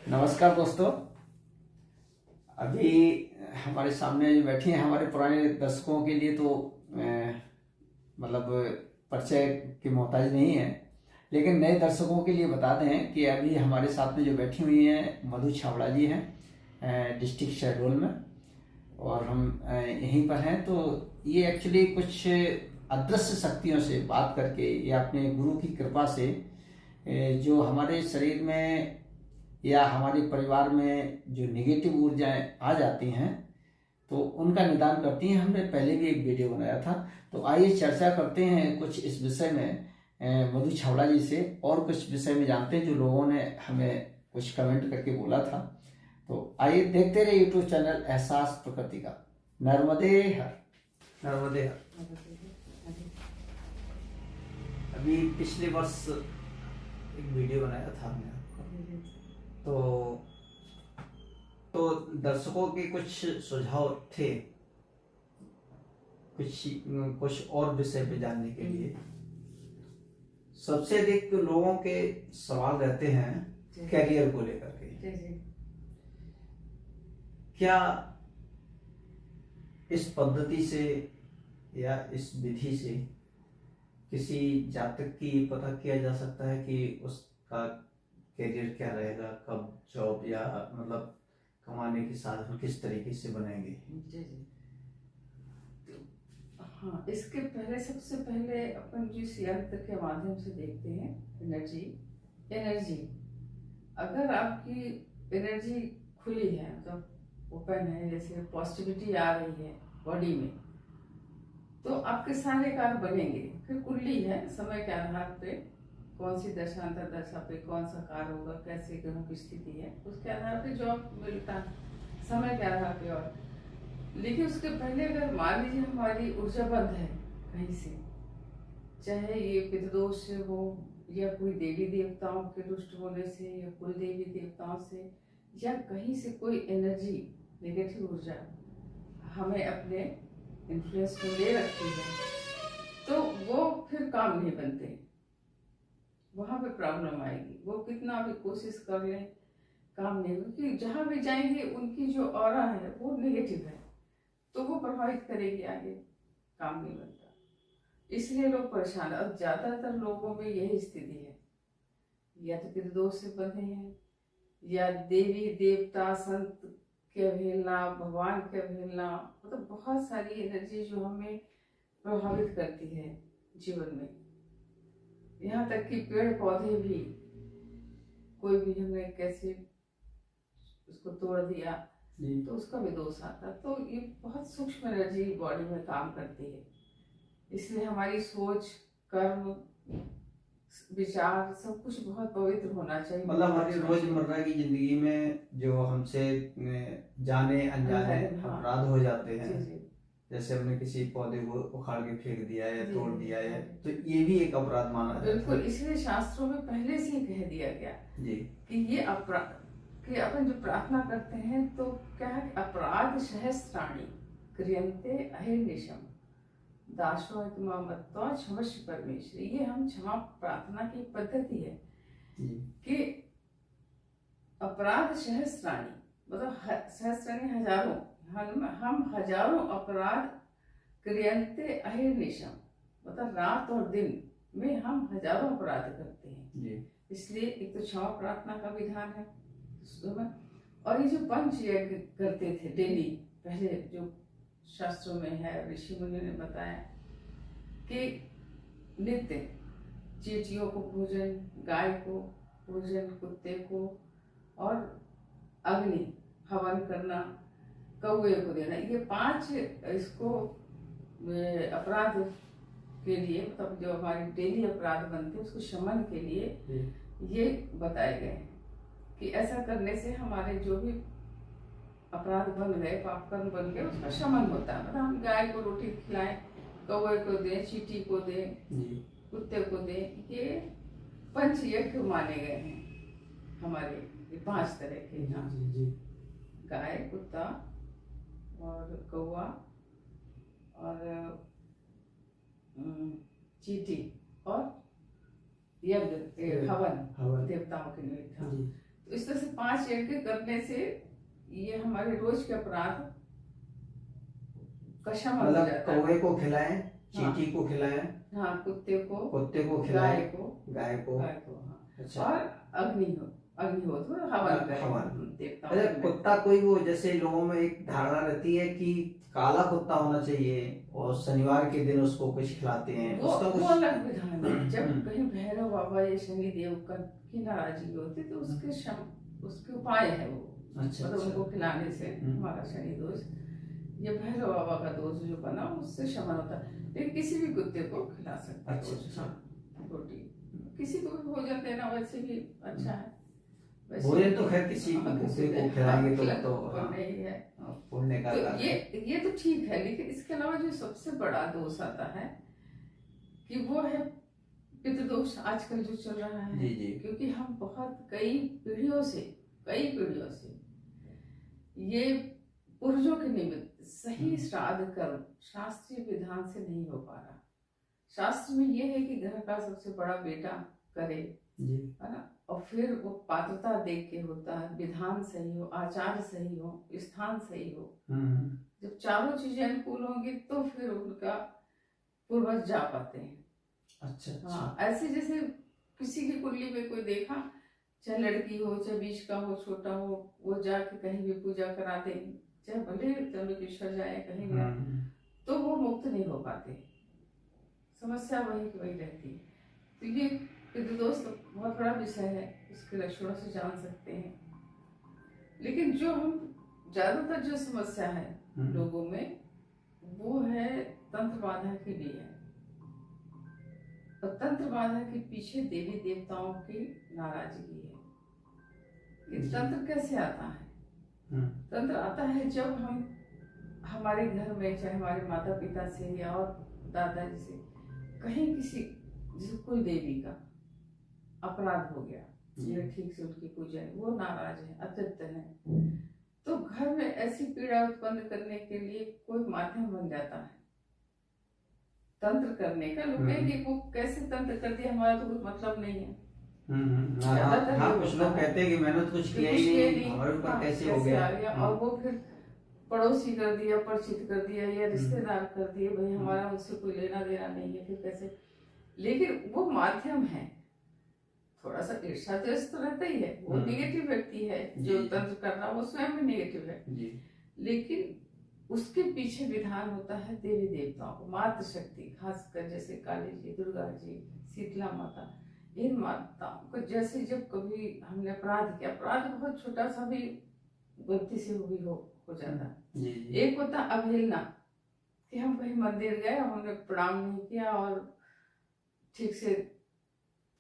नमस्कार दोस्तों। अभी हमारे सामने जो बैठे हैं हमारे पुराने दर्शकों के लिए तो मतलब परिचय की मोहताज नहीं है, लेकिन नए दर्शकों के लिए बता दें कि अभी हमारे साथ में जो बैठी हुई हैं मधु छाबड़ा जी हैं डिस्ट्रिक्ट शहडोल में, और हम यहीं पर हैं। तो ये एक्चुअली कुछ अदृश्य शक्तियों से बात करके या अपने गुरु की कृपा से जो हमारे शरीर में या हमारे परिवार में जो नेगेटिव ऊर्जाएं आ जाती हैं तो उनका निदान करती हैं। हमने पहले भी एक वीडियो बनाया था, तो आइए चर्चा करते हैं कुछ इस विषय में मधु छाबड़ा जी से, और कुछ विषय में जानते हैं जो लोगों ने हमें कुछ कमेंट करके बोला था। तो आइए देखते रहे यूट्यूब चैनल एहसास प्रकृति का। नर्मदे हर, नर्मदे हर। अभी पिछले वर्ष एक वीडियो बनाया था हमने तो दर्शकों के कुछ सुझाव थे कुछ और विषय पे जानने के लिए। सबसे अधिक लोगों के सवाल रहते हैं कैरियर को लेकर के। क्या इस पद्धति से या इस विधि से किसी जातक की पता किया जा सकता है कि उसका कैरियर क्या रहेगा, कब जॉब या मतलब कमाने के साधन किस तरीके से बनेंगे? जी जी। तो हाँ, इसके पहले सबसे पहले अपन जिस यंत्र के माध्यम से देखते हैं एनर्जी अगर आपकी एनर्जी खुली है, मतलब ओपन है, जैसे पॉजिटिविटी आ रही है बॉडी में, तो आपके सारे कार्य बनेंगे। फिर कुंडली है, समय के आधार पे कौन सी दशा अंतर दशा पे कौन सा कार्य होगा, कैसे ग्रहों की स्थिति है, उसके आधार पे जॉब मिलता है समय के आधार पे। और लेकिन उसके पहले अगर मान लीजिए हमारी ऊर्जा बंद है कहीं से, चाहे ये पितृदोष से हो या कोई देवी देवताओं के दुष्ट होने से या कुल देवी देवताओं से, या कहीं से कोई एनर्जी नेगेटिव ऊर्जा हमें अपने इन्फ्लुएंस में ले रखी है, तो वो फिर काम नहीं बनते, वहां पे प्रॉब्लम आएगी। वो कितना भी कोशिश कर लें काम नहीं, क्योंकि जहां भी जाएंगे उनकी जो ऑरा है वो नेगेटिव है, तो वो प्रभावित करेगी, आगे काम नहीं बनता। इसलिए लोग परेशान। और ज्यादातर लोगों में यही स्थिति है, या तो पितृदोष से बंधे हैं, या देवी देवता संत के अवहेलना, भगवान के अवहेलना, मतलब बहुत सारी एनर्जी जो हमें प्रभावित करती है जीवन में। यहाँ तक कि पेड़ पौधे भी, कोई भी हमने कैसे उसको तोड़ दिया तो उसका भी दोष आता। तो ये बहुत सूक्ष्म एनर्जी बॉडी में काम करती है। इसलिए हमारी सोच, कर्म, विचार सब कुछ बहुत पवित्र होना चाहिए। मतलब हमारी रोजमर्रा की जिंदगी में जो हमसे जाने अनजाने अपराध हो जाते हैं, जी। जैसे हमने किसी पौधे को उखाड़ के फेंक दिया है, तोड़ दिया है, तो ये भी एक अपराध माना जाता है। बिल्कुल, इसलिए शास्त्रों में पहले से ही कह दिया गया जी कि ये अपराध, कि अपन जो प्रार्थना करते हैं तो क्या है, अपराध सहस्राणि क्रियन्ते अहर्निशम दासो मत्वा क्षमस्व परमेश्वरी। ये हम क्षमा प्रार्थना की पद्धति है कि अपराध सहस्राणि, मतलब सहस्राणि हजारों, हम हजारों अपराध क्रियन्ते अहर्निशम, मतलब रात और दिन में हम हजारों अपराध करते हैं। इसलिए एक तो क्षमा प्रार्थना का विधान है। और ये जो पंच यज्ञ करते थे डेली, पहले जो शास्त्रों में है, ऋषि मुनि ने बताया कि नित्य चींटियों को भोजन, गाय को भोजन, कुत्ते को, और अग्नि हवन करना, कौवे को देना, ये 5 इसको अपराध के लिए, मतलब जो हमारे डेली अपराध बनते हैं उसको शमन के लिए ये बताए गए हैं कि ऐसा करने से हमारे जो भी अपराध बन गए, पाप कर्म बन गए, उसका शमन होता है। मतलब हम गाय को रोटी खिलाएं, कौवे को दें, चींटी को दें, कुत्ते को दें, ये पंच यज्ञ माने गए हैं हमारे, 5 तरह के। हाँ, गाय, कुत्ता और कौवा और चींटी और यज्ञ, हवन देवताओं के निमित्त। तो इस तरह से 5 यज्ञ करने से ये हमारे रोज के अपराध का क्षमा हो मतलब जाता है। कौवे को खिलाएं, चींटी को खिलाएं, हाँ, कुत्ते को खिलाएं, गाय को गाय को, हाँ। अच्छा, और अग्निहोत्र हवन करें हवन। देवताओं अच्छा, में। कुत्ता कोई वो जैसे लोगों में एक धारणा रहती है कि काला कुत्ता होना चाहिए और शनिवार के दिन उसको कुछ खिलाते हैं, उसका वो कुछ अलग विधान है। जब कहीं भैरव बाबा या शनि देव की नाराजगी होती तो उसके उपाय है वो। अच्छा, मतलब उनको खिलाने से हमारा शनि दोष या भैरव बाबा का दोष जो बना उससे शमन होता है। लेकिन किसी भी कुत्ते को खिला सकते हैं। अच्छा, रोटी किसी को भी भोजन देना वैसे भी अच्छा है। भोजन तो खैर किसी भूखे को खिलाएंगे तो नहीं है, पुण्य का तो कार्य है। ये तो ठीक है। लेकिन इसके अलावा जो सबसे बड़ा दोष आता है कि वो है पितृदोष आजकल जो चल रहा है। जी। क्योंकि हम बहुत कई पीढ़ियों से ये पूर्वजों के निमित्त सही श्राद्ध कर्म शास्त्रीय विधान से नहीं हो पा रहा। शास्त्र में ये है कि घर का सबसे बड़ा बेटा करे, है ना, और फिर वो पात्रता देख के होता है, विधान सही हो, आचार सही हो, स्थान सही हो। जब चारों चीजें अनुकूल होंगी तो फिर उनका पूर्वज जा पाते हैं। अच्छा। हाँ, ऐसे जैसे किसी की कुंडली में कोई देखा, चाहे लड़की हो, चाहे बीच का हो, छोटा हो, वो जाके कहीं भी पूजा करा दे, चाहे भले त्र्यंबकेश्वर जाए कहीं भी, तो वो मुक्त नहीं हो पाते। समस्या वही की वही रहती है। तो ये पितृदोष तो बहुत बड़ा विषय है, इसके लक्षणों से जान सकते हैं। लेकिन जो हम ज्यादातर जो समस्या है लोगों में वो है तंत्र बाधा की भी है। और तंत्र बाधा के पीछे देवी देवताओं की नाराजगी है। ये तंत्र कैसे आता है? तंत्र आता है जब हम हमारे घर में, चाहे हमारे माता पिता से या और दादाजी से कहीं किसी जैसे कुल देवी का अपराध हो गया, या ठीक से उनकी पूजा है, वो नाराज है, अतृप्त है, तो घर में ऐसी पीड़ा उत्पन्न करने के लिए कोई माध्यम बन जाता है तंत्र करने का। लोग कहेंगे वो कैसे तंत्र कर दिया, हमारा तो कुछ मतलब नहीं है। हाँ, कुछ लोग कहते हैं कि मैंने तो कुछ किया ही नहीं, हमारे ऊपर कैसे हो गया। और वो फिर पड़ोसी कर दिया, परिचित कर दिया, या रिश्तेदार कर दिए, भाई हमारा उससे कोई लेना देना नहीं है, फिर कैसे। लेकिन वो माध्यम है, थोड़ा सा ईर्ष्या द्वेष तो रहता ही है। वो निगेटिव व्यक्ति है जो तंत्र कर रहा है, वो स्वयं भी निगेटिव है। लेकिन उसके पीछे विधान होता है देवी देवताओं को, मातृ शक्ति, खासकर जैसे काली जी, दुर्गा जी, शीतला माता, इन माताओं को जैसे जब कभी हमने अपराध किया, अपराध बहुत छोटा सा भी गलती से हो जाता है। एक होता अवहेलना, कि हम कहीं मंदिर गए, हमने प्रणाम नहीं किया और ठीक से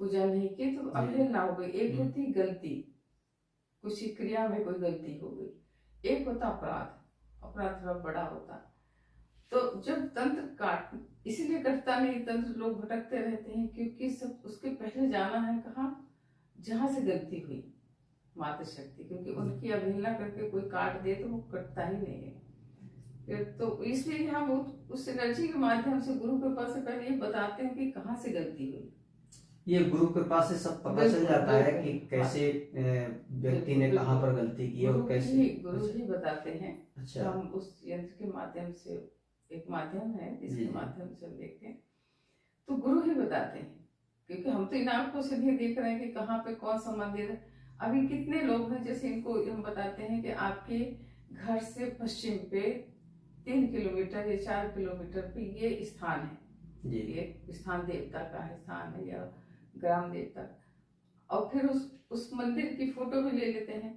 पूजा नहीं की, तो अवहेलना हो गई। एक होती गलती, कुछ क्रिया में कोई गलती हो गई। एक होता अपराध थोड़ा बड़ा होता। तो जब तंत्र काट इसीलिए कटता नहीं, तंत्र लोग भटकते रहते हैं क्योंकि सब उसके पहले जाना है कहाँ, जहां से गलती हुई, मातृ शक्ति, क्योंकि उनकी अवहेलना करके कोई काट दे तो वो कटता ही नहीं है। फिर तो इसलिए हम उस एनर्जी के माध्यम से गुरु कृपा से पहले ये बताते हैं कि कहाँ से गलती हुई। ये गुरु कृपा से सब पता चल जाता है कि कैसे व्यक्ति ने कहाँ पर गलती की और कैसे गुरु ही बताते हैं। अच्छा, हम उस यंत्र के माध्यम से, एक माध्यम है जिसके माध्यम से हम देखते हैं, तो गुरु ही बताते हैं। क्योंकि हम तो इन आंखों से नहीं देख रहे हैं कि कहाँ पे कौन सा मंदिर है। अभी कितने लोग हैं, जैसे इनको हम बताते हैं कि आपके घर से पश्चिम पे 3 किलोमीटर या 4 किलोमीटर पे ये स्थान है, ये स्थान देवता का है, स्थान है या ग्राम देवता। और फिर उस मंदिर की फोटो भी ले लेते हैं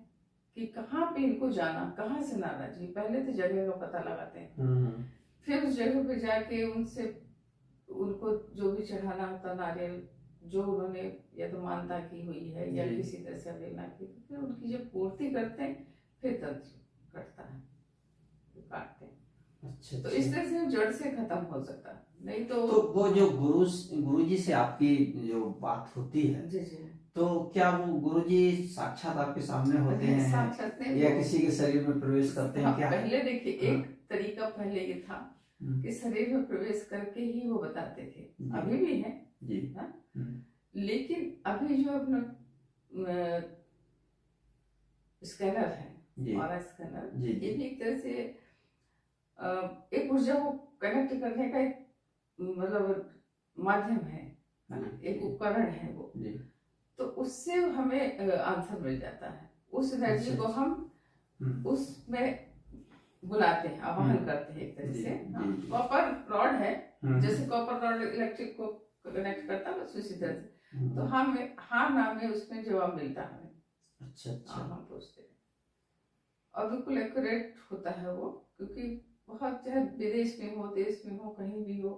कि कहाँ पे इनको जाना, कहाँ से नाराज जी, पहले तो जगह का पता लगाते हैं। फिर उस जगह पे जाके उनको जो भी चढ़ाना होता, नारियल जो उन्होंने या तो मानता की हुई है या किसी तरह से अवहेलना की, तो फिर उनकी जब पूर्ति करते हैं फिर तंत्र कटता है, काटते हैं। अच्छा, तो इस तरह से जड़ से खत्म हो सकता है। नहीं तो वो जो गुरु जी से आपकी जो बात होती है, जी, तो क्या वो गुरुजी साक्षात आपके सामने होते हैं साक्षात या किसी के शरीर में प्रवेश करते हैं? क्या पहले देखिए, एक तरीका पहले ये था कि शरीर में प्रवेश करके ही वो बताते थे, अभी भी है जी, लेकिन अभी जो अपना स्कैनर है, जी हमारा स्कैनर, जी ये भी एक तरह से एक ऊर्जा को कनेक्ट करने का एक मतलब माध्यम है ना, एक उपकरण है वो। जी तो उससे हमें आंसर मिल जाता है, उस एनर्जी अच्छा, को हम उसमें बुलाते हैं, आवाहन करते हैं एक तरह जी से। जी कॉपर रॉड है, जैसे कॉपर रॉड इलेक्ट्रिक को कनेक्ट करता है बस उसी तरह से। तो हमें हाँ ना में उसमें जवाब मिलता है हमें। अच्छा अच्छा हम पूछते हैं और बिल्कुल एक्यूरेट होता है वो, क्योंकि बहुत चाहे विदेश में हो, देश में हो, कहीं भी हो,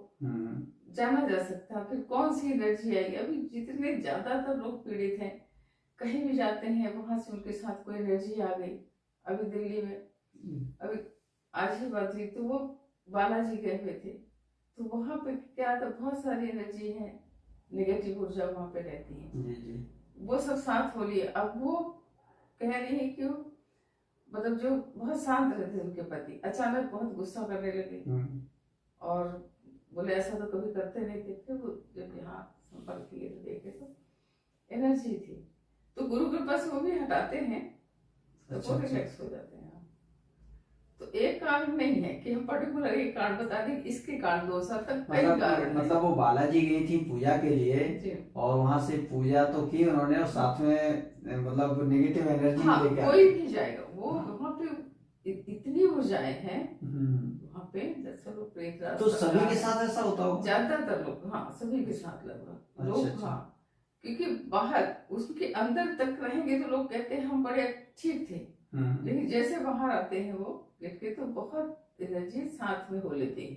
जाना जा सकता है फिर कौन सी एनर्जी आई। अभी जितने ज्यादातर लोग पीड़ित हैं, कहीं भी जाते हैं वहां से उनके साथ कोई एनर्जी आ गई। अभी दिल्ली में अभी आज ही बात हुई, तो वो बालाजी गए हुए थे, तो वहां पे क्या था, बहुत सारी एनर्जी है, नेगेटिव ऊर्जा वहां पे रहती है। जी जी वो सब साथ हो लिए। अब वो कह रही है कि वो मतलब जो बहुत शांत रहते थे उनके पति, अचानक बहुत गुस्सा करने लगे और बोले ऐसा तो कभी करते नहीं थे। फिर वो जब यहाँ संपर्क किए तो देखे तो एनर्जी थी। तो गुरु कृपा से वो भी हटाते हैं तो वो रिलैक्स हो जाते हैं। तो एक कारण नहीं है कि हम पर्टिकुलर एक कारण बता दें, इसके कारण 2 साल तक कई कारण मतलब वो बालाजी गई थी पूजा के लिए और वहां से पूजा तो की उन्होंने और साथ में मतलब नेगेटिव एनर्जी भी लेके कोई भी जाएगा वो वहां पे इतनी ऊर्जाएं हैं वहां पे, जैसे लोग प्रेत राज तो सभी के साथ ऐसा होता होगा? ज्यादातर लोग, हाँ सभी के साथ लगभग लोग। अच्छा। हाँ, क्योंकि बाहर उसके अंदर तक रहेंगे तो लोग कहते हैं हम बड़े ठीक थे, लेकिन जैसे बाहर आते हैं वो गेट के तो बहुत एनर्जी साथ में हो लेती है।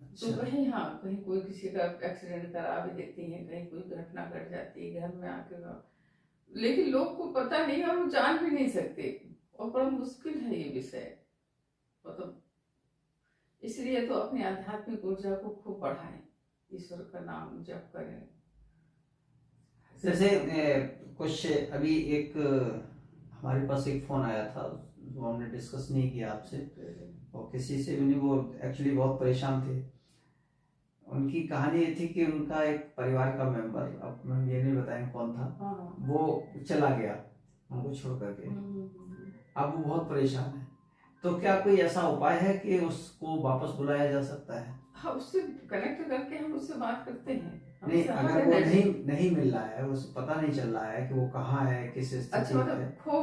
अच्छा। तो कहीं हाँ कहीं कोई किसी का एक्सीडेंट करा भी देती है, कहीं कोई घटना घट जाती है घर में आके, लेकिन लोग को पता नहीं और वो जान भी नहीं सकते, और बड़ा मुश्किल है ये विषय। मतलब इसलिए तो अपनी आध्यात्मिक ऊर्जा को खूब बढ़ाएं, ईश्वर का नाम जप करें। जैसे कुछ अभी एक हमारे पास एक फोन आया था, वो हमने डिस्कस नहीं किया आपसे और किसी से भी नहीं, वो एक्चुअली बहुत परेशान थे। उनकी कहानी ये थी कि उनका एक परिवार का मेंबर, अब हम ये नहीं बताएंगे कौन था, वो चला गया उनको छोड़ करके। अब वो बहुत परेशान है, तो क्या कोई ऐसा उपाय है कि उसको वापस बुलाया जा सकता है? हाँ, उससे कनेक्ट करके हम उससे बात करते हैं। नहीं, अगर वो नहीं मिल रहा है, उसे पता नहीं चल रहा है कि वो कहाँ है, किस स्थिति में है, खो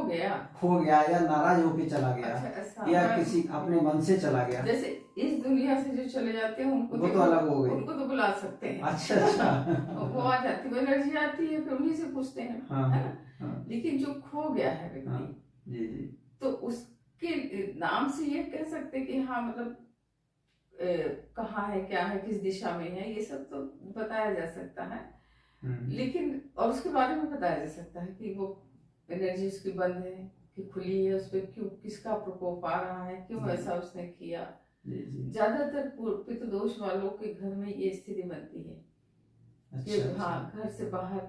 गया या नाराज होके चला गया, या किसी अपने मन से चला गया, जैसे इस दुनिया से जो चले जाते हैं उनको वो तो अलग हो गए, उनको तो बुला सकते हैं। अच्छा वो आ जाती है, एनर्जी आती है, फिर उन्हीं से पूछते हैं, है ना। लेकिन जो खो गया है व्यक्ति, जी जी, तो उसके नाम से ये कह सकते कि हाँ मतलब कहाँ है, क्या है, किस दिशा में है, ये सब तो बताया जा सकता है। लेकिन और उसके बारे में बताया जा सकता है कि वो एनर्जी उसकी बंद है कि खुली है, उस पर क्यों, किसका प्रकोप आ रहा है, क्यों ऐसा उसने किया। ज्यादातर पितृदोष वालों के घर में ये स्थिति बनती है। अच्छा, हाँ, घर से बाहर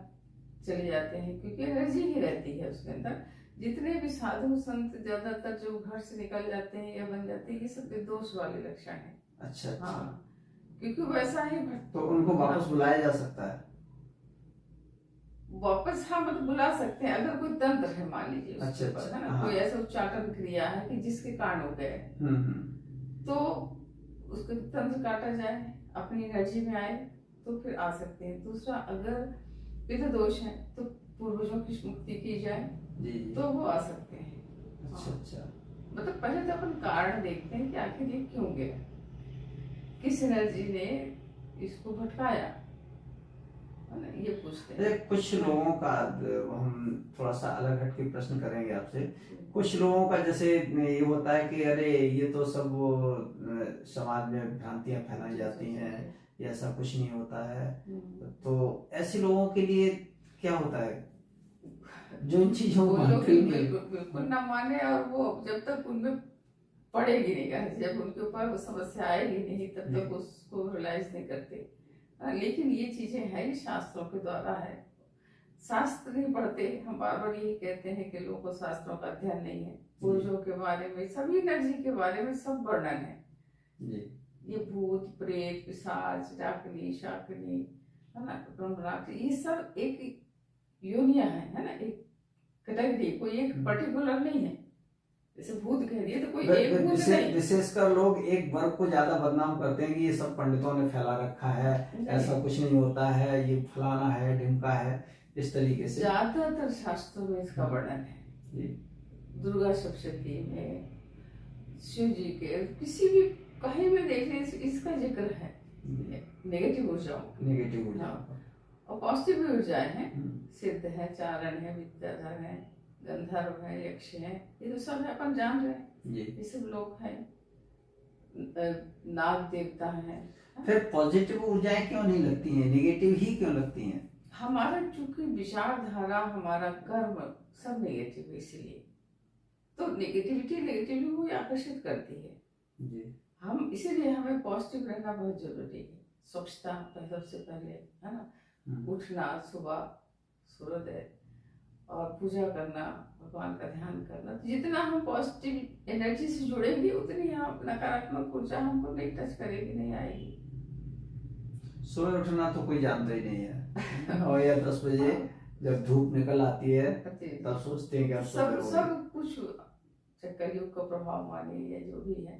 चले जाते हैं क्योंकि एनर्जी ही रहती है उसके अंदर। जितने भी साधु संत ज्यादातर जो घर से निकल जाते हैं या बन जाते हैं, ये सब दोष वाले लक्षण है। अच्छा, हाँ, क्योंकि वैसा ही तो उनको वापस बुलाया जा सकता है? वापस हाँ मतलब बुला सकते हैं अगर कोई तंत्र है, मान लीजिए उसके ऊपर, है ना, कोई ऐसा उच्चाटन क्रिया है कि जिसके कारण हो गए, तो उसको तंत्र काटा जाए, अपनी एनर्जी में आए तो फिर आ सकते हैं। दूसरा, अगर पितृ दोष है तो पूर्वजों की मुक्ति की जाए तो वो आ सकते हैं। अच्छा, मतलब पहले तो अपन कारण देखते हैं कि आखिर ये क्यों गया, किस एनर्जी ने इसको भटकाया, ये पूछते हैं। कुछ लोगों का हम थोड़ा सा अलग हट के प्रश्न करेंगे आपसे। कुछ लोगों का जैसे ये होता है कि अरे ये तो सब समाज में भ्रांतियां फैलाई जाती हैं, ऐसा कुछ नहीं होता है, तो ऐसे लोगों के लिए क्या होता है जो इन चीजों को बिल्कुल ना माने, और वो जब तक उनमें पड़ेगी नहीं, जब उनके ऊपर वो समस्या आएगी नहीं तब तक उसको रियलाइज नहीं करते। लेकिन ये चीजें हैं, ये शास्त्रों के द्वारा है, शास्त्र नहीं पढ़ते। हम बार बार यही कहते हैं कि लोगों को शास्त्रों का अध्ययन नहीं है। पूर्वजों के बारे में, सभी एनर्जी के बारे में सब वर्णन है जी। ये भूत प्रेत पिशाच डाकनी शाकनी, है ना, ये सब एक योनिया है ना, एक कैटेगरी, कोई एक पर्टिकुलर नहीं है। जैसे भूत कह दिए तो कोई एक भूत नहीं। विशेषकर लोग एक वर्ग को ज्यादा बदनाम करते हैं कि ये सब पंडितों ने फैला रखा है, ऐसा कुछ नहीं होता है, ये फलाना है ढिमका है, इस तरीके से ज्यादातर शास्त्रों में इसका वर्णन है। जी। दुर्गा सप्तशती में, शिव जी के किसी भी कहीं भी देखने इसका जिक्र है। नेगेटिव ऊर्जाओं और पॉजिटिव ऊर्जाएं हैं। सिद्ध है, चारण है, विद्याधर है, गंधर्व है, यक्ष है, ये तो सब है, अपन जान रहे हैं ये सब लोग हैं। नाग देवता है। फिर पॉजिटिव ऊर्जाएं क्यों नहीं लगती हैं, नेगेटिव ही क्यों लगती हैं? हमारा चूंकि विचारधारा, हमारा कर्म सब नेगेटिव है, इसलिए तो नेगेटिविटी को आकर्षित करती है जी। हम इसीलिए हमें पॉजिटिव रहना बहुत जरूरी है। स्वच्छता सबसे पहले है ना, उठना सुबह सूर्योदय और पूजा करना, भगवान का ध्यान करना। तो जितना हम पॉजिटिव एनर्जी से जुड़ेंगे उतनी हम नकारात्मक ऊर्जा हमको नहीं टच करेगी, नहीं आएगी। सुबह उठना तो कोई जानता ही नहीं है और या 10 बजे जब धूप निकल आती है तब सोचते हैं कि अब सब कुछ कलयुग का प्रभाव मानिए या जो भी है,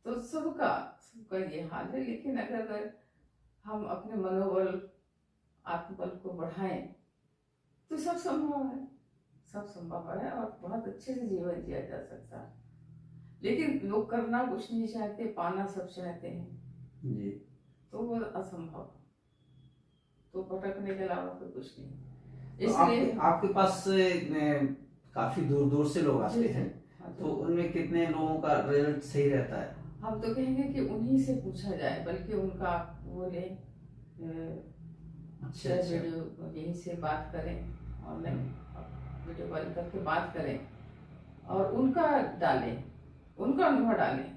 तो सबका ये हाल है। लेकिन अगर हम अपने मनोबल, आत्मबल को बढ़ाएं तो सब संभव है, सब संभव है और बहुत अच्छे से जीवन जिया जा सकता है। लेकिन लोग करना कुछ नहीं चाहते, पाना सब चाहते हैं जी। तो वो असंभव, तो भटकने के अलावा कोई कुछ नहीं। तो आपके पास काफी दूर दूर से लोग आते हैं, तो उनमें कितने लोगों का रिजल्ट सही रहता है? हम तो कहेंगे कि उन्हीं से पूछा जाए, बल्कि उनका वो ले वीडियो यहीं से बात करें, ऑनलाइन वीडियो कॉल करके बात करें और उनका डालें, उनका अनुभव डालें,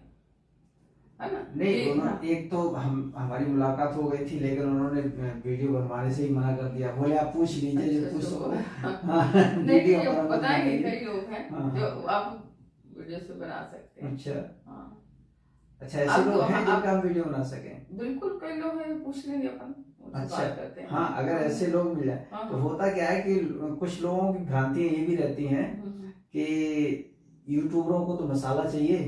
है ना। नहीं, एक तो हमारी मुलाकात हो गई थी, लेकिन उन्होंने वीडियो बनवाने से ही मना कर दिया, बोले आप पूछ लीजिए जो पूछ सको। वीडियो बताएंगे, कई लोग हैं जो आप वीडियो से बना सकते हैं। अच्छा ऐसे लोग हैं जिनका हम वीडियो बना सकें? बिल्कुल, कई लोग हैं, पूछ लेंगे अपन। अच्छा, हाँ, अगर ऐसे लोग मिल जाए तो होता क्या है कि कुछ लोगों की भ्रांतियां ये भी रहती हैं कि यूट्यूबरों को तो मसाला चाहिए,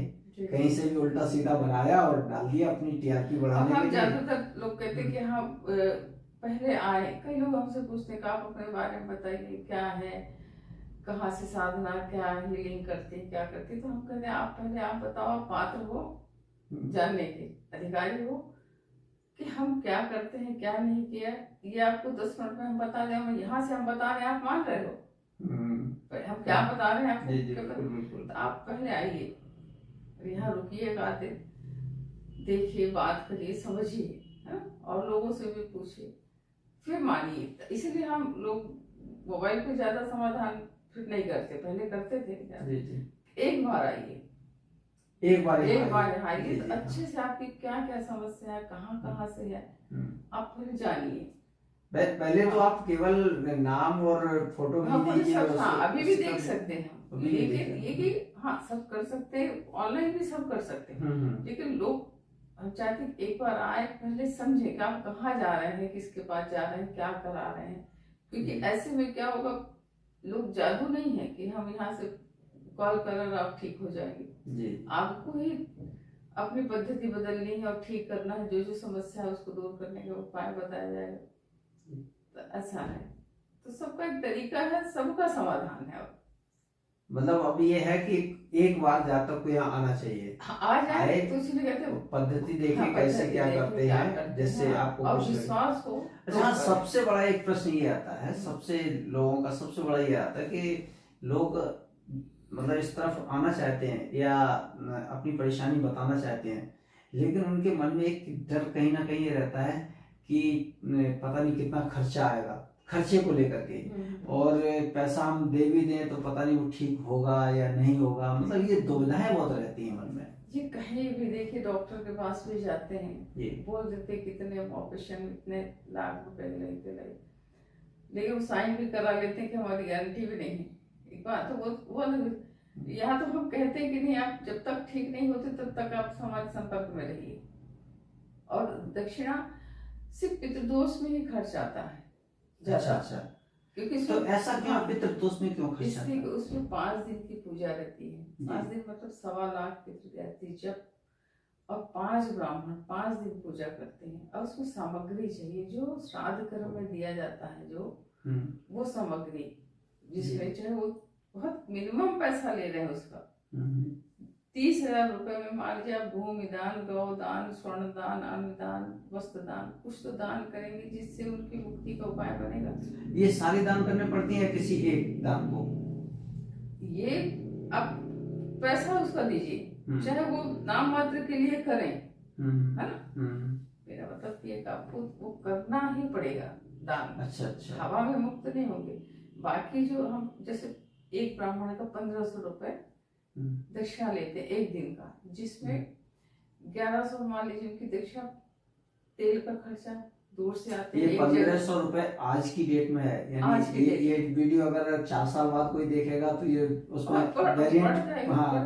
कहीं से भी उल्टा सीधा बनाया और डाल दिया अपनी टीआरपी बढ़ाने के लिए। ज्यादातर लोग कहते हैं कि हाँ पहले आए, कई लोग हमसे पूछते हैं कि आप अपने बारे में बताइए, क्या है, कहाँ से साधना, क्या हीलिंग करते हैं, क्या करते हैं। तो हम कहते हैं आप पहले आप बताओ, आप पात्र हो जानने के, अधिकारी हो कि हम क्या करते हैं, क्या नहीं किया। ये आपको 10 मिनट में हम बता दें, यहाँ से हम बता रहे हैं, आप मान रहे हो हम क्या बता रहे हैं आपको। तो आप पहले आइए, यहाँ रुकिए, गाते देखिए, बात करिए, समझिए और लोगों से भी पूछिए, फिर मानिए। इसलिए हम लोग मोबाइल पे ज्यादा समाधान फिर नहीं करते, पहले करते थे। एक बार आइए, एक बार आइए तो अच्छे से आपकी क्या क्या समस्या है, कहाँ से है, आप फिर जानिए। पहले तो आप केवल नाम और फोटो दीजिए, अभी भी देख सकते हैं हम, लेकिन ये कि हाँ सब कर सकते हैं, ऑनलाइन भी सब कर सकते हैं। लेकिन लोग हम चाहते हैं एक बार आए, पहले समझे कि आप कहाँ जा रहे हैं, किसके पास जा रहे हैं, क्या करा रहे हैं। क्योंकि ऐसे में क्या होगा, लोग जादू नहीं है कि हम यहाँ से कॉल कर और आप ठीक हो जाएंगे। आपको ही अपनी पद्धति बदलनी है और ठीक करना है, जो जो समस्या है उसको दूर करने का उपाय बताया जाएगा। तो ऐसा है, तो सबका एक तरीका है, सबका समाधान है। मतलब अब ये है कि एक बार जातक को यहाँ आना चाहिए, आ जाए तो इसलिए कहते हैं पद्धति देखे कैसे क्या करते हैं, जिससे आपको विश्वास हो। अच्छा, सबसे बड़ा एक प्रश्न ये आता है, सबसे लोगों का सबसे बड़ा ये आता है कि लोग मतलब इस तरफ आना चाहते हैं या अपनी परेशानी बताना चाहते हैं, लेकिन उनके मन में एक डर कहीं ना कहीं ये रहता है कि पता नहीं कितना खर्चा आएगा, खर्चे को लेकर के, और पैसा हम दे भी दें तो पता नहीं वो ठीक होगा या नहीं होगा। मतलब ये दुविधाएं बहुत रहती हैं मन में। ये कहीं भी देखिए, डॉक्टर के पास भी जाते हैं, ये बोल देते कितने ऑपरेशन, इतने लाख रुपए लगे, लेकिन वो साइन भी करा लेते हैं कि हमारी गारंटी भी नहीं है। एक बात तो वो यहाँ तो हम कहते हैं कि नहीं, आप जब तक ठीक नहीं होते तब तक आप हमारे संपर्क में रहिए। और दक्षिणा सिर्फ पितृदोष में ही खर्च आता है। अच्छा, क्योंकि तो ऐसा क्यों पितृदोष में क्यों खर्चा इसलिए करते हैं? उसमें 5 दिन की पूजा रहती है। 5 दिन मतलब 1.25 पितृ रहती जब, और 5 ब्राह्मण 5 दिन पूजा करते हैं। और उसमें सामग्री चाहिए जो श्राद्ध कर्म में दिया जाता है, जो वो सामग्री जिसमें चाहे वो बहुत मिनिमम पैसा ले रहे हैं उसका। 30,000 रुपए में मान लीजिए आप भूमि दान, गौ दान, स्वर्ण दान, अन्न दान, वस्त्र दान, कुछ तो दान करेंगे जिससे उनकी मुक्ति का उपाय बनेगा। ये सारे दान करने पड़ते हैं किसी एक दान को? ये आप पैसा उसका दीजिए, चाहे वो नाम मात्र के लिए करें, है ना। मेरा मतलब ये आपको वो करना ही पड़ेगा दान। अच्छा। हवा में मुक्त नहीं होंगे। बाकी जो हम जैसे एक ब्राह्मण का 1,500 रुपए दक्षिणा लेते हैं एक दिन का, जिसमें 1,100 मान लीजिए उनकी दक्षिणा, तेल का खर्चा, दूर से आते हैं। ये 1,500 रुपए आज की डेट में है, यानी ये वीडियो अगर 4 साल बाद कोई देखेगा तो ये उसमें वेरिएंट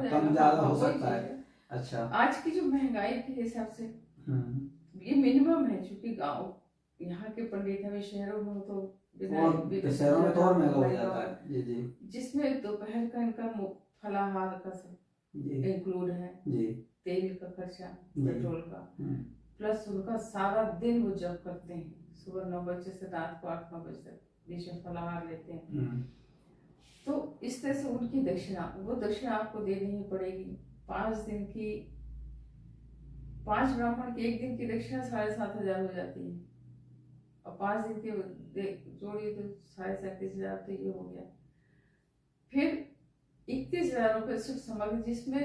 कम ज्यादा हो सकता है। अच्छा, आज की जो महंगाई के हिसाब से ये मिनिमम है, क्योंकि गांव यहाँ के पंडित हमें शहरों में तो शहरों में तो और महंगा हो जाता है। जी। जिसमें दोपहर का इनका फलाहार का सब इंक्लूड है, तेल का खर्चा, पेट्रोल का, प्लस उनका सारा दिन वो जब करते हैं, सुबह 9 बजे से रात को 8-9 बजे तक, बीच में फलाहार लेते हैं। तो इस तरह से उनकी दक्षिणा, वो दक्षिणा आपको देनी ही पड़ेगी। 5 दिन की, 5 ब्राह्मण की एक दिन की दक्षिणा 7,500 हो जाती है, और 5 दिन की जोड़ी तो 37,500, तो ये हो गया। फिर 31,000 रुपए सिर्फ सामग्री, जिसमें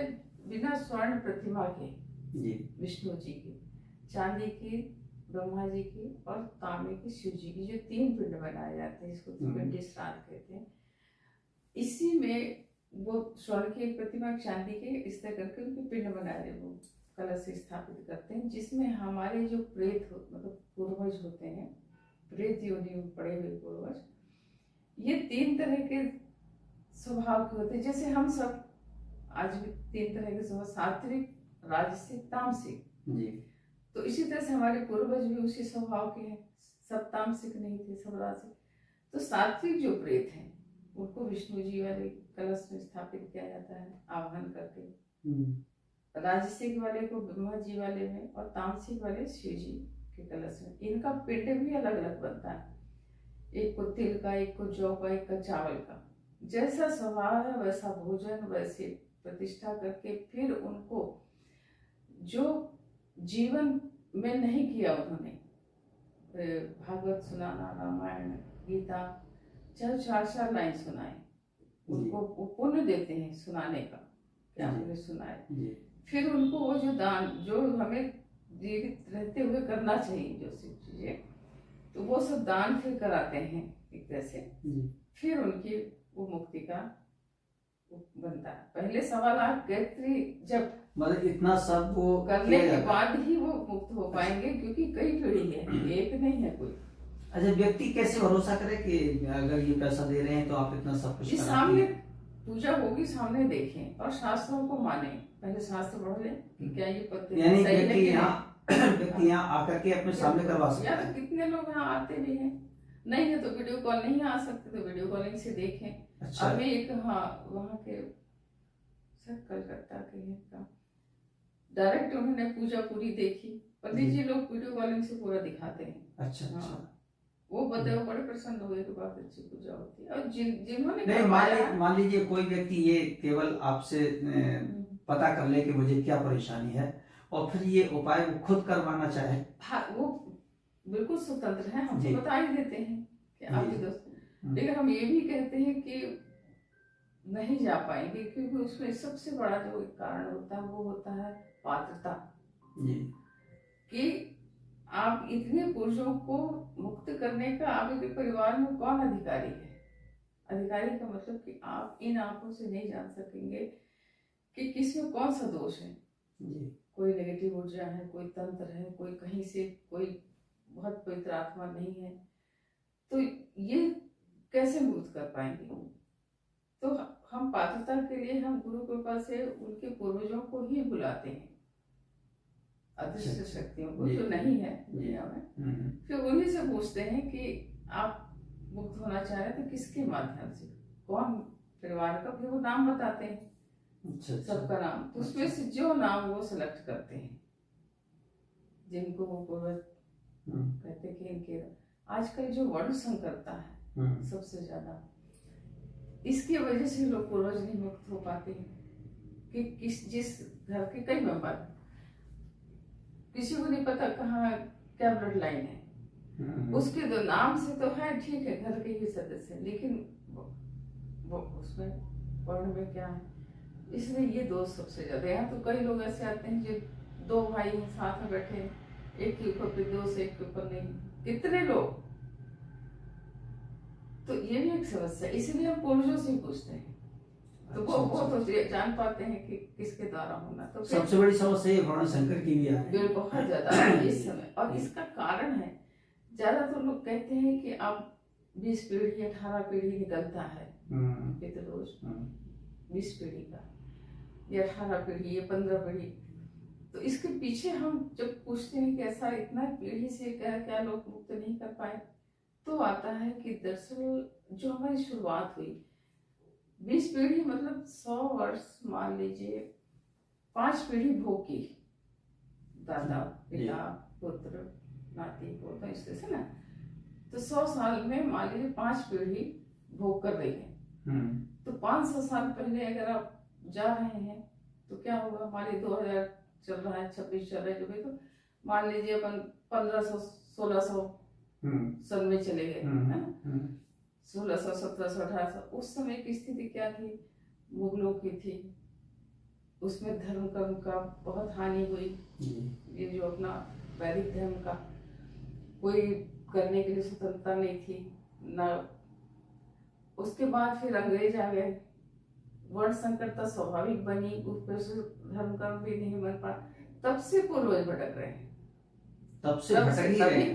बिना स्वर्ण प्रतिमा के विष्णु जी की, चांदी की ब्रह्मा जी की, और तांबे की शिव जी की, जो 3 पिंड बनाए जाते हैं, इसको पिंडी श्राद्ध कहते हैं। इसी में वो स्वर्ण की एक प्रतिमा, चांदी के, इस तरह करके उनके पिंड बनाए वो कलश से स्थापित करते हैं, जिसमें हमारे जो प्रेत मतलब पूर्वज होते हैं, प्रेत योनि में पड़े हुए पूर्वज, ये 3 तरह के स्वभाव के होते हैं। जैसे हम सब आज भी 3 तरह के स्वभाव, सात्विक, राजसिक, तामसिक। तो इसी तरह से हमारे पूर्वज भी उसी स्वभाव के हैं, सब तामसिक नहीं थे, सब राजसिक। तो सात्विक जो प्रेत हैं उनको विष्णु जी वाले कलश में स्थापित किया जाता है आवाहन करके। राजसिक वाले को ब्रह्मा जी वाले में, और तामसिक वाले शिव जी के कलश में। इनका पिंड भी अलग अलग बनता है, एक को तिल का, एक को जौ का, एक का चावल का। जैसा स्वभाव है वैसा भोजन, वैसे प्रतिष्ठा करके फिर उनको जो जीवन में नहीं किया उन्होंने, भागवत सुनाना, रामायण, गीता, चाहे 4-4 लाइन सुनाए, उनको वो पुण्य देते हैं सुनाने का, क्या हमने सुनाए। फिर उनको वो जो दान, जो हमें जीवित रहते हुए करना चाहिए जो सब चीजें, तो वो सब दान फिर कराते हैं एक तरह से। फिर उनकी वो मुक्ति का बनता है। पहले 1.25 गायत्री जब मतलब इतना सब वो करने के बाद ही वो मुक्त हो पाएंगे, क्योंकि कई पीढ़ी है, एक नहीं है कोई। अच्छा, व्यक्ति कैसे भरोसा करे कि अगर ये पैसा दे रहे हैं तो आप इतना सब कुछ सामने पूजा होगी, सामने देखें और शास्त्रों को माने। पहले शास्त्र पढ़ ले कि क्या ये पद्धति यानी व्यक्ति यहाँ आकर के अपने सामने करवा सकते हैं। यार कितने लोग यहाँ आते भी हैं, नहीं है तो वीडियो कॉल, नहीं आ सकते तो वीडियो कॉलिंग से देखें। अच्छा। अभी एक वहाँ के सर कलकत्ता के हैं, डायरेक्ट उन्होंने पूजा पूरी देखी, पंडित जी लोग वीडियो कॉलिंग से पूरा दिखाते हैं। अच्छा। वो बताओ, बड़े प्रसन्न हुए कि बहुत अच्छी पूजा होती है। और जिन्होंने नहीं, मान लीजिए कोई व्यक्ति ये केवल आपसे पता कर ले कि मुझे क्या परेशानी है, और फिर ये उपाय वो खुद करवाना चाहे, हाँ, वो बिल्कुल स्वतंत्र है, हम तो बता ही देते हैं कि आपके दोस्त। लेकिन हम ये भी कहते हैं कि नहीं जा पाएंगे, क्योंकि उसमें सबसे बड़ा जो कारण होता है वो होता है पात्रता, कि आप इतने पुरुषों को मुक्त करने का आपके परिवार में कौन अधिकारी है। अधिकारी का मतलब कि आप इन आंखों से नहीं जान सकेंगे कि किसमें कौन सा दोष है। कोई नेगेटिव ऊर्जा है, कोई तंत्र है, कोई कहीं से कोई बहुत पवित्र आत्मा नहीं है, तो ये कैसे मुक्त कर पाएंगे। तो हम पात्रता के लिए हम गुरु कृपा से उनके पूर्वजों को ही बुलाते हैं, अदृश्य शक्तियों को जो नहीं है दुनिया में। फिर उन्हीं से पूछते हैं कि आप मुक्त होना चाह रहे हैं तो किसके माध्यम से, कौन परिवार का, फिर वो नाम बताते हैं, अच्छा सबका नाम, तो उसमें से जो नाम वो सिलेक्ट करते हैं जिनको वो पूर्वज कहते हैं कि इनके। आजकल जो वर्ण संकरता है सबसे ज्यादा, इसकी वजह से लोग पूर्वज नहीं मुक्त हो पाते हैं कि जिस घर के कई मेंबर, किसी को नहीं पता कहाँ क्या ब्लड लाइन है, उसके तो नाम से तो है ठीक है घर के ही सदस्य, लेकिन वो उसमें वर्ण में क्या है, इसलिए ये दोष सबसे ज्यादा। यहाँ तो कई लोग ऐसे आते हैं जो दो भाई हैं साथ में बैठे हैं, एक के ऊपर पे दोष, एक के ऊपर नहीं, कितने लोग, तो ये भी एक समस्या, इसलिए हम पूर्वजों से ही पूछते हैं, तो वो तो जान पाते हैं कि किसके द्वारा होना। तो सबसे बड़ी समस्या ये वर्ण संकर की भी है, बहुत ज्यादा इस समय, और इसका कारण है ज्यादातर लोग कहते हैं कि अब 20 पीढ़ी 18 पीढ़ी निकलता है पितृदोष, 20 पीढ़ी का, ये 18 पीढ़ी, ये 15 पीढ़ी, तो इसके पीछे हम जब पूछते हैं कि ऐसा इतना पीढ़ी से क्या लोग मुक्त नहीं कर पाए, तो आता है कि दरअसल जो हमारी शुरुआत हुई 20 पीढ़ी मतलब 100 वर्ष, मान लीजिए 5 पीढ़ी भोग की, दादा पिता पुत्र नाती पोता, इस तरह से ना, तो 100 साल में मान लीजिए 5 पीढ़ी भोग कर रही है, तो 500 साल पहले अगर आप जा रहे हैं तो क्या होगा, मान लीजिए 2000 चल रहा है, 26 चल रहा है जो भी, तो मान लीजिए अपन 1500 1600 सन में चले गए, है ना, 1600 1700 1800, उस समय की स्थिति क्या थी, मुगलों की थी, उसमें धर्म कर्म का बहुत हानि हुई, ये जो अपना वैदिक धर्म का कोई करने के लिए स्वतंत्रता नहीं थी ना। उसके बाद फिर अंग्रेज आ गए, वर्ण संकरता स्वाभाविक बनी, ऊपर से धर्म कर्म भी नहीं बन पा, तब से पूर्वज भटक रहे हैं,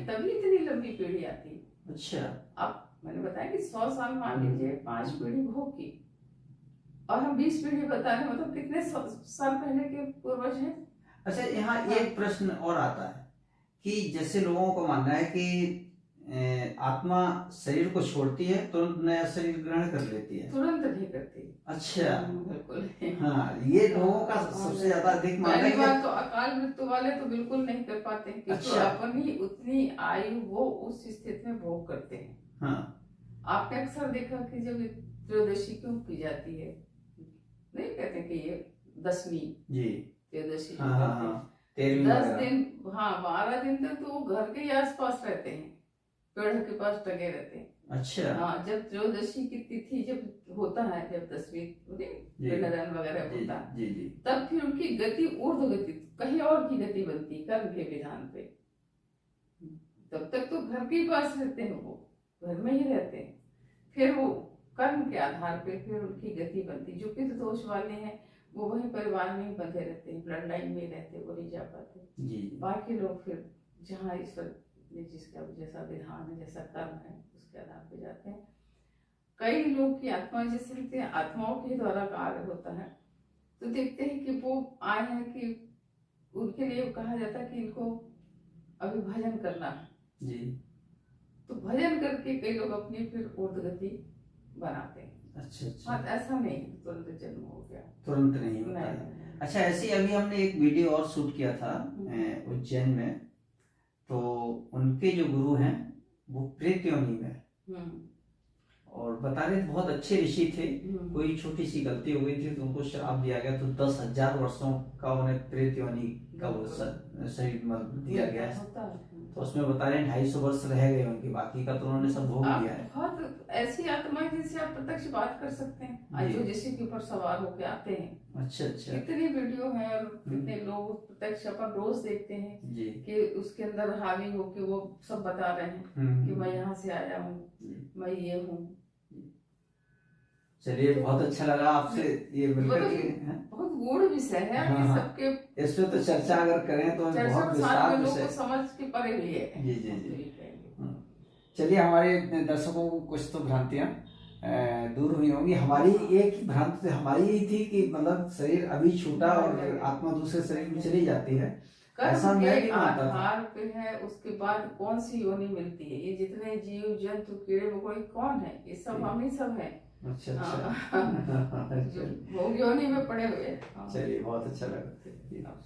तभी इतनी लंबी पीढ़ी आती। अच्छा, अब मैंने बताया कि 100 साल मान लीजिए 5 पीढ़ी भोग की, और हम 20 पीढ़ी बता रहे हैं, मतलब कितने साल पहले के पूर्वज हैं। अच्छा, यहाँ एक प्रश्न और आता है कि जैसे लोगों को मानना है कि आत्मा शरीर को छोड़ती है तुरंत नया शरीर ग्रहण कर लेती है, तुरंत नहीं करती। अच्छा, बिल्कुल। हाँ, ये लोगों का सबसे ज्यादा अधिक मानना है। पहली बात तो अकाल मृत्यु वाले तो बिल्कुल नहीं कर पाते, क्योंकि अच्छा, अपनी उतनी आयु वो उस स्थिति में भोग करते हैं। हाँ, आपने अक्सर देखा कि जब त्रयोदशी क्यों की जाती है, नहीं कहते कि ये 10वीं जी त्रयोदशी, 10 दिन, हाँ 12 दिन तक तो वो घर के ही आसपास रहते हैं, पेड़ के पास टंगे रहते हैं। अच्छा, हाँ, जब त्रयोदशी की तिथि जब होता है, जब 10वीं पिंडदान वगैरह होता है, तब फिर उनकी गति ऊर्ध्व गति, कहीं और की गति बनती कर्म के विधान पे। तब तक तो घर के पास रहते हैं, वो घर में ही रहते हैं, फिर वो कर्म के आधार पे फिर उनकी गति बनती। जो पितृ दोष वाले हैं वो वही परिवार में ही बंधे रहते हैं, ब्लड लाइन में रहते, वो नहीं जा पाते। बाकी लोग फिर जहाँ ईश्वर ने जिसका जैसा विधान है, जैसा कर्म है, उसके आधार पे जाते हैं। कई लोग की आत्मा जैसे देखते हैं, आत्माओं के द्वारा कार्य होता है, तो देखते हैं कि वो आए हैं कि उनके लिए कहा जाता है कि इनको अभी भजन करना है जी, तो भजन करके कई लोग अपनी फिर ऊर्ध्व गति बनाते हैं। अच्छा, हाँ, ऐसा नहीं तुरंत जन्म हो गया, तुरंत नहीं होता है। अच्छा, ऐसे ही अभी हमने एक वीडियो और शूट किया था उज्जैन में, तो उनके जो गुरु हैं वो प्रेत योनि में, और बता रहे बहुत अच्छे ऋषि थे, कोई छोटी सी गलती हो गई थी तो उनको श्राप दिया गया, तो 10,000 वर्षों का उन्हें प्रेत योनि का वो शरीर दिया गया है। तो उसमें बता रहे हैं 250 वर्ष रह गए उनके, बाकी का तो उन्होंने सब भोग लिया है। बहुत ऐसी आत्माएं जिनसे आप प्रत्यक्ष बात कर सकते हैं, जो जिसके के ऊपर सवार होके आते हैं। अच्छा, कितनी वीडियो है और कितने लोग प्रत्यक्ष अपन रोज देखते हैं कि उसके अंदर हावी होके वो सब बता रहे हैं कि मैं यहाँ से आया हूँ, मैं ये हूँ। चलिए, बहुत अच्छा लगा आपसे ये मिलकर के, बहुत गूढ़ विषय है। हाँ, सबके इसमें तो चर्चा अगर करें तो बहुत विस्तार विषय, समझ के परे भी है। जी। चलिए, हमारे दर्शकों को कुछ तो भ्रांतियां दूर हुई होंगी। हमारी एक भ्रांति हमारी ही थी कि मतलब शरीर अभी छूटा और आत्मा दूसरे शरीर में चली जाती है। ऐसा कर्म मैं के भी मानता था। आधार पे है, उसके बाद कौन सी योनि मिलती है। ये जितने जीव जंतु कीड़े मकोड़े कौन है, ये सब हम ही सब है। अच्छा हाँ, अच्छा जो भोग योनि में पड़े हुए हैं। हाँ। चलिए बहुत अच्छा लगा।